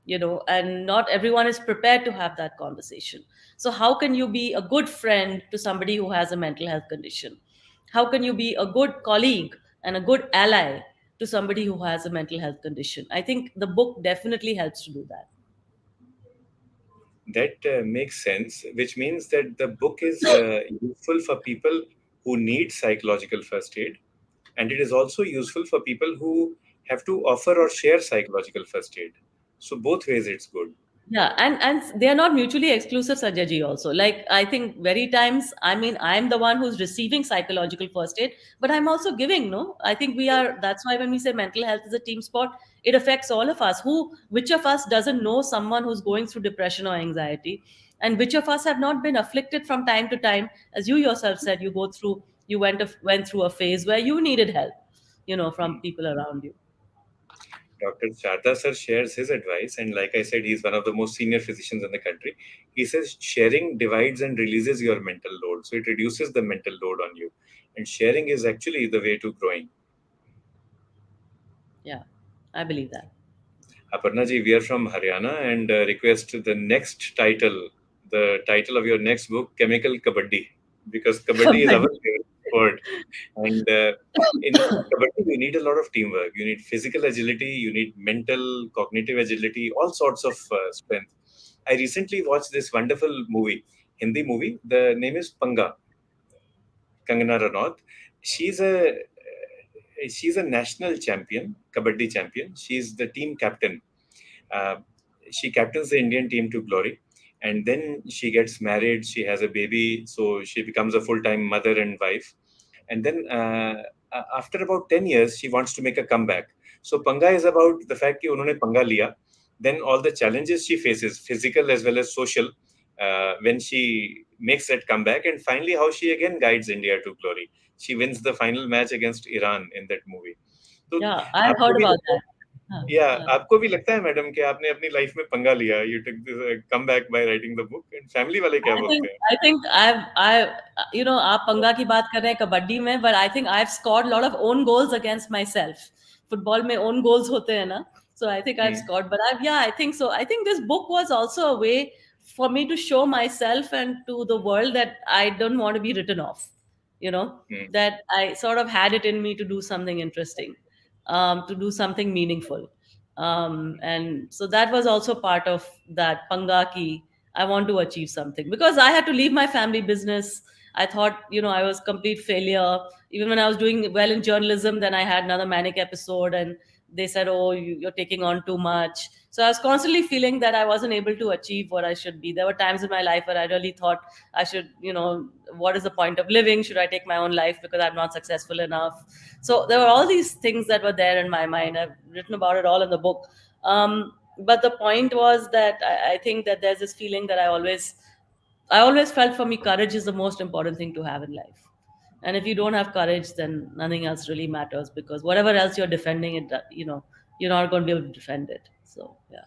and not everyone is prepared to have that conversation. So how can you be a good friend to somebody who has a mental health condition? How can you be a good colleague and a good ally to somebody who has a mental health condition? I think the book definitely helps to do that. That makes sense, which means that the book is useful for people who need psychological first aid, and it is also useful for people who have to offer or share psychological first aid. So, both ways it's good. Yeah, and they are not mutually exclusive, Sanjay ji. Also, like I think very times, I mean, I'm the one who's receiving psychological first aid, but I'm also giving. No, I think we are. That's why when we say mental health is a team sport, it affects all of us. Which of us doesn't know someone who's going through depression or anxiety, and which of us have not been afflicted from time to time, as you yourself said, you went through a phase where you needed help, from people around you. Dr. Sharda sir shares his advice, and like I said, he's one of the most senior physicians in the country. He says sharing divides and releases your mental load, so it reduces the mental load on you. And sharing is actually the way to growing. Yeah, I believe that. Aparna ji, we are from Haryana and request the next title, the title of your next book, Chemical Kabaddi, because Kabaddi is our favorite sport. And in Kabaddi, you need a lot of teamwork. You need physical agility, you need mental, cognitive agility, all sorts of strength. I recently watched this wonderful movie, Hindi movie. The name is Panga, Kangana Ranaut. She's a she's a national champion, Kabaddi champion. She's the team captain. uh, she captains the Indian team to glory, and then she gets married. She has a baby, so she becomes a full-time mother and wife. And then after about 10 years, she wants to make a comeback. So Panga is about the fact कि उन्होंने पंगा लिया. then all the challenges she faces, physical as well as social, when she makes that comeback, and finally how she again guides India to glory. She wins the final match against Iran in that movie. तो Yeah, I आपको heard भी about लगता है, that. Huh, या huh. आपको भी लगता है मैडम कि आपने अपनी लाइफ में पंगा लिया, you took come back by writing the book, and family वाले क्या बोलते हैं? I think आप पंगा की बात कर रहे हैं कबड्डी में, but I think I've scored a lot of own goals against myself. Football में own goals होते हैं ना, so I think I've hmm, scored. But yeah, I think so. I think this book was also a way for me to show myself and to the world that I don't want to be written off. You know, hmm, that I sort of had it in me to do something interesting, to do something meaningful. And so that was also part of that pangaki. I want to achieve something because I had to leave my family business. I thought, I was complete failure. Even when I was doing well in journalism, then I had another manic episode, and they said, "Oh, you're taking on too much." So I was constantly feeling that I wasn't able to achieve what I should be. There were times in my life where I really thought I should, what is the point of living? Should I take my own life because I'm not successful enough? So there were all these things that were there in my mind. I've written about it all in the book. But the point was that I think that there's this feeling that I always felt, for me, courage is the most important thing to have in life. And if you don't have courage, then nothing else really matters, because whatever else you're defending, you're not going to be able to defend it. So yeah.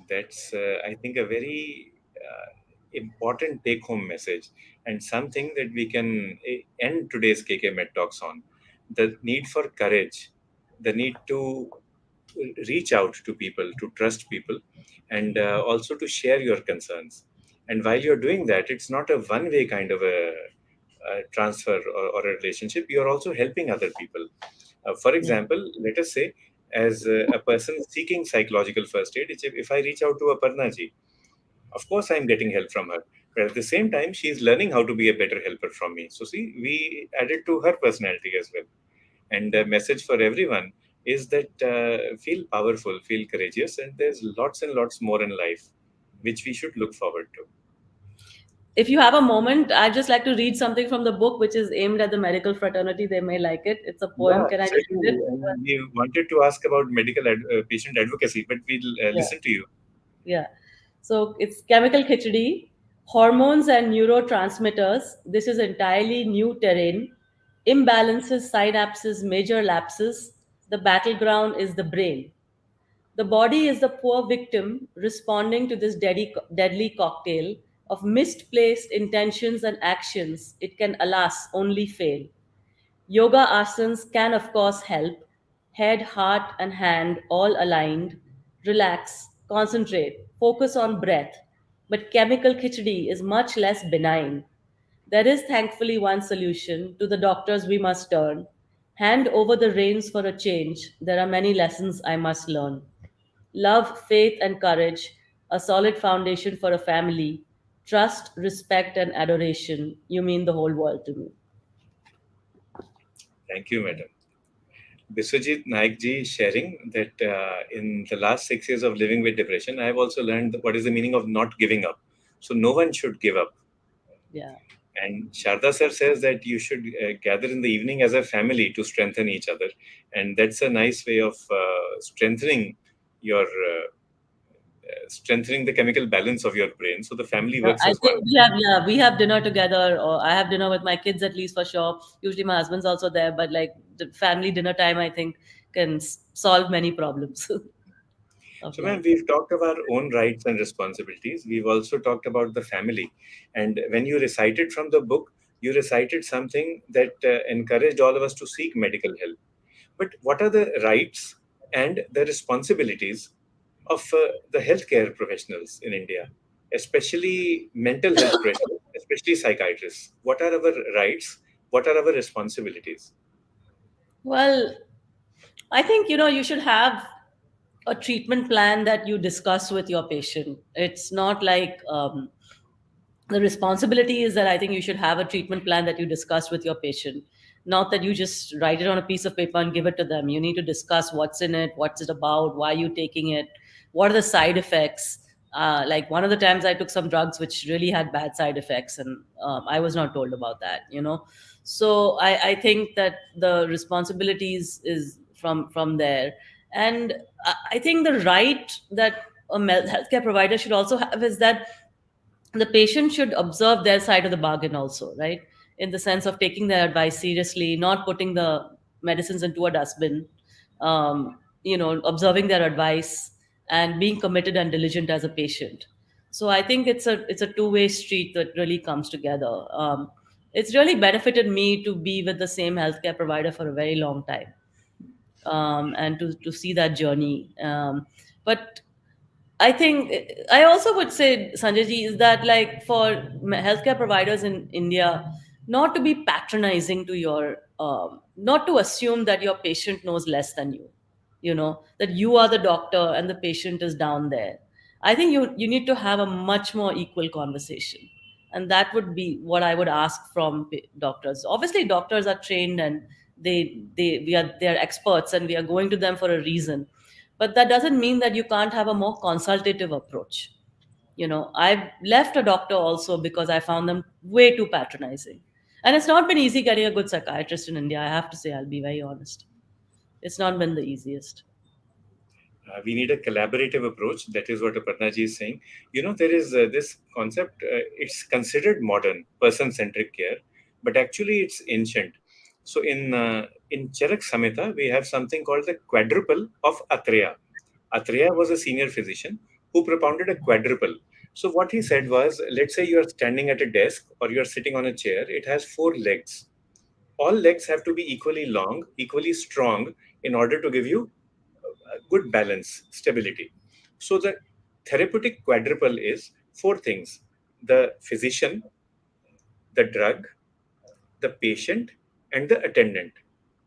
That's, I think, a very important take home message, and something that we can end today's KK Med Talks on: the need for courage, the need to reach out to people, to trust people, and also to share your concerns. And while you're doing that, it's not a one way kind of a transfer, or a relationship. You're also helping other people. For Yeah. example, let us say, as a person seeking psychological first aid, if I reach out to Aparna ji, of course I'm getting help from her. But at the same time, she's learning how to be a better helper from me. So see, we added to her personality as well. And the message for everyone is that feel powerful, feel courageous, and there's lots and lots more in life which we should look forward to. If you have a moment, I'd just like to read something from the book, which is aimed at the medical fraternity. They may like it. It's a poem. Yeah, Can I just read certainly. it? And we wanted to ask about patient advocacy, but we'll Yeah. listen to you. Yeah. So it's chemical khichdi, hormones and neurotransmitters. This is entirely new terrain. Imbalances, synapses, major lapses. The battleground is the brain. The body is the poor victim responding to this deadly cocktail of misplaced intentions and actions. It can, alas, only fail. Yoga asanas can, of course, help. Head, heart, and hand all aligned. Relax, concentrate, focus on breath. But chemical khichdi is much less benign. There is thankfully one solution. To the doctors we must turn. Hand over the reins for a change. There are many lessons I must learn. Love, faith, and courage, a solid foundation for a family. Trust, respect, and adoration. You mean the whole world to me. Thank you, madam. Biswajit Naik ji is sharing that in the last 6 years of living with depression, I have also learned what is the meaning of not giving up. So no one should give up. Yeah. And Sharda sir says that you should gather in the evening as a family to strengthen each other. And that's a nice way of strengthening the chemical balance of your brain. So the family Yeah, works I as one. think we have dinner together, or I have dinner with my kids at least for sure. Usually my husband's also there, but like the family dinner time, I think can solve many problems of So, ma'am, life. we've talked about our own rights and responsibilities. We've also talked about the family. And when you recited from the book, you recited something that encouraged all of us to seek medical help. But what are the rights and the responsibilities of the healthcare professionals in India, especially mental health professionals, especially psychiatrists? What are our rights? What are our responsibilities? Well, I think you should have a treatment plan that you discuss with your patient. It's not like the responsibility is that I think you should have a treatment plan that you discuss with your patient, not that you just write it on a piece of paper and give it to them. You need to discuss what's in it, what's it about, why are you taking it, what are the side effects. Like one of the times I took some drugs which really had bad side effects, and I was not told about that. So I think that the responsibilities is from there. And I think the right that healthcare provider should also have is that the patient should observe their side of the bargain also, right? In the sense of taking their advice seriously, not putting the medicines into a dustbin, observing their advice and being committed and diligent as a patient. So I think it's a two-way street that really comes together. It's really benefited me to be with the same healthcare provider for a very long time, and to see that journey. But I think I also would say, Sanjay ji, is that like for healthcare providers in India, not to be patronizing to your, not to assume that your patient knows less than you, that you are the doctor and the patient is down there. I think you need to have a much more equal conversation, and that would be what I would ask from doctors. Obviously, doctors are trained and they are experts, and we are going to them for a reason, but that doesn't mean that you can't have a more consultative approach. I've left a doctor also because I found them way too patronizing, and it's not been easy getting a good psychiatrist in India. I have to say, I'll be very honest, it's not been the easiest. We need a collaborative approach. That is what Aparnaji is saying. There is this concept, it's considered modern, person centric care, but actually it's ancient. So in Charak Samhita, we have something called the quadruple of Atreya. Atreya was a senior physician who propounded a quadruple. So what he said was, let's say you are standing at a desk or you are sitting on a chair, it has four legs. All legs have to be equally long, equally strong in order to give you good balance, stability. So the therapeutic quadruple is four things: the physician, the drug, the patient, and the attendant.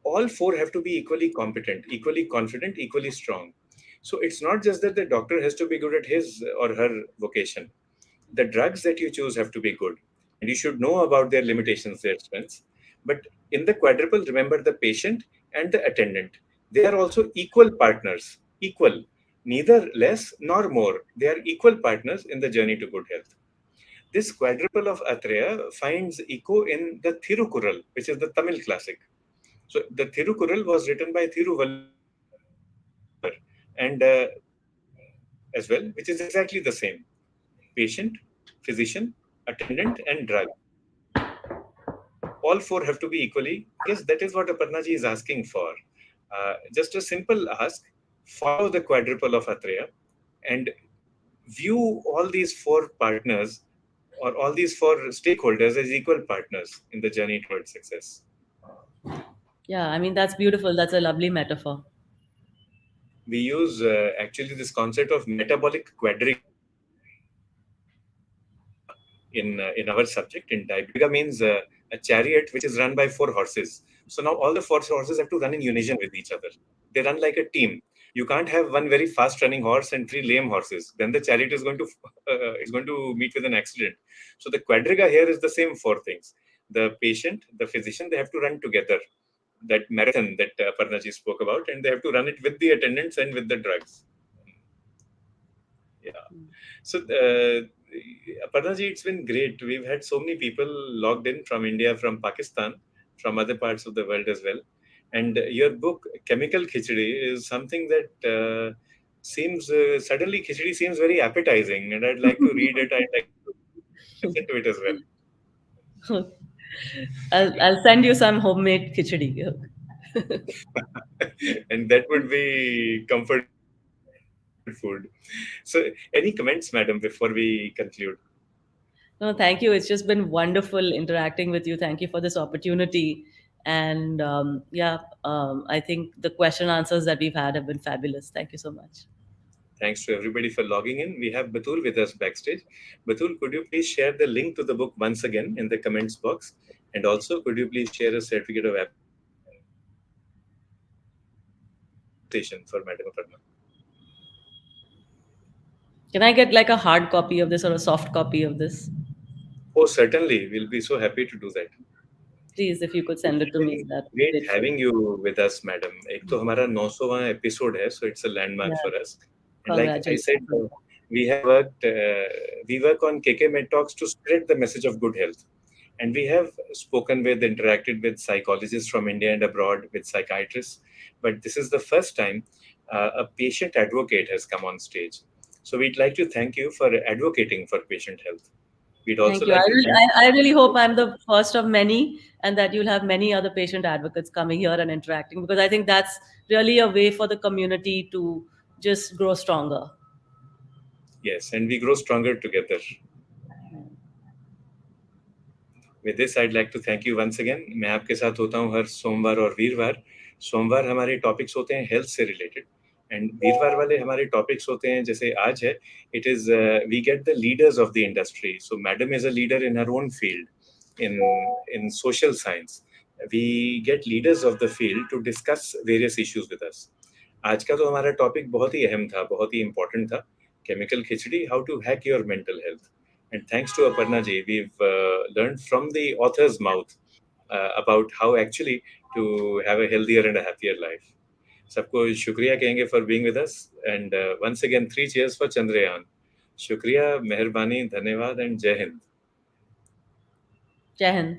All four have to be equally competent, equally confident, equally strong. So it's not just that the doctor has to be good at his or her vocation. The drugs that you choose have to be good, and you should know about their limitations, their strengths. But in the quadruple, remember the patient and the attendant. They are also equal partners, equal, neither less nor more. They are equal partners in the journey to good health. This quadruple of Atreya finds echo in the Thirukural, which is the Tamil classic. So the Thirukural was written by Thiruvalluvar and as well, which is exactly the same: patient, physician, attendant, and drug. All four have to be equally. I guess that is what Aparnaji is asking for. Just a simple ask: follow the quadruple of Atreya and view all these four partners or all these four stakeholders as equal partners in the journey towards success. Yeah, I mean, that's beautiful. That's a lovely metaphor. We use actually this concept of metabolic quadriga in our subject in type. Quadriga means a chariot which is run by four horses. So now all the four horses have to run in unison with each other. They run like a team. You can't have one very fast running horse and three lame horses. Then the chariot is going to meet with an accident. So the quadriga here is the same four things: the patient, the physician, they have to run together. That marathon that Parnaji spoke about, and they have to run it with the attendants and with the drugs. Yeah. So, Aparnaji, it's been great. We've had so many people logged in from India, from Pakistan, from other parts of the world as well. And your book, Chemical Khichadi, is something that seems suddenly Khichadi seems very appetizing, and I'd like to read it. I'd like to listen to it as well. I'll send you some homemade khichdi. And that would be comfort food. So, any comments, madam, before we conclude? No, thank you. It's just been wonderful interacting with you. Thank you for this opportunity. And yeah, I think the question answers that we've had have been fabulous. Thank you so much. Thanks to everybody for logging in. We have Batul with us backstage. Batul, could you please share the link to the book once again in the comments box? And also, could you please share a certificate of appreciation for Madam Aparna? Can I get like a hard copy of this or a soft copy of this? Oh, certainly. We'll be so happy to do that. Please, if you could send It's it to me, been that would be great grateful. having you with us, madam. एक तो हमारा 900वां episode है, so it's a landmark Yeah, for us. And like I said, congratulations. we have worked, we work on KK Med Talks to spread the message of good health. And we have spoken with, interacted with psychologists from India and abroad, with psychiatrists. But this is the first time a patient advocate has come on stage. So we'd like to thank you for advocating for patient health. We'd Thank also you. like to thank. I really hope I'm the first of many and that you'll have many other patient advocates coming here and interacting because I think that's really a way for the community to just grow stronger. Yes, and we grow stronger together. With this, I'd like to thank you once again. मैं आपके साथ होता हूँ हर सोमवार और वीरवार. सोमवार हमारे टॉपिक्स होते हैं हेल्थ से रिलेटेड एंड वीरवार वाले हमारे टॉपिक्स होते हैं जैसे आज है. It is we get the leaders of the industry. So madam is a leader in her own field in social science. We get leaders of the field to discuss various issues with us. आज का तो हमारा topic बहुत ही अहम था, बहुत ही important था. Chemical Khichdi, how to hack your mental health. And thanks to Aparna ji, we've learned from the author's mouth about how actually to have a healthier and a happier life. सबको शुक्रिया कहेंगे for being with us. And once again, 3 cheers for Chandrayaan. शुक्रिया, मेहरबानी, धन्यवाद and जय Hind. Jai Hind.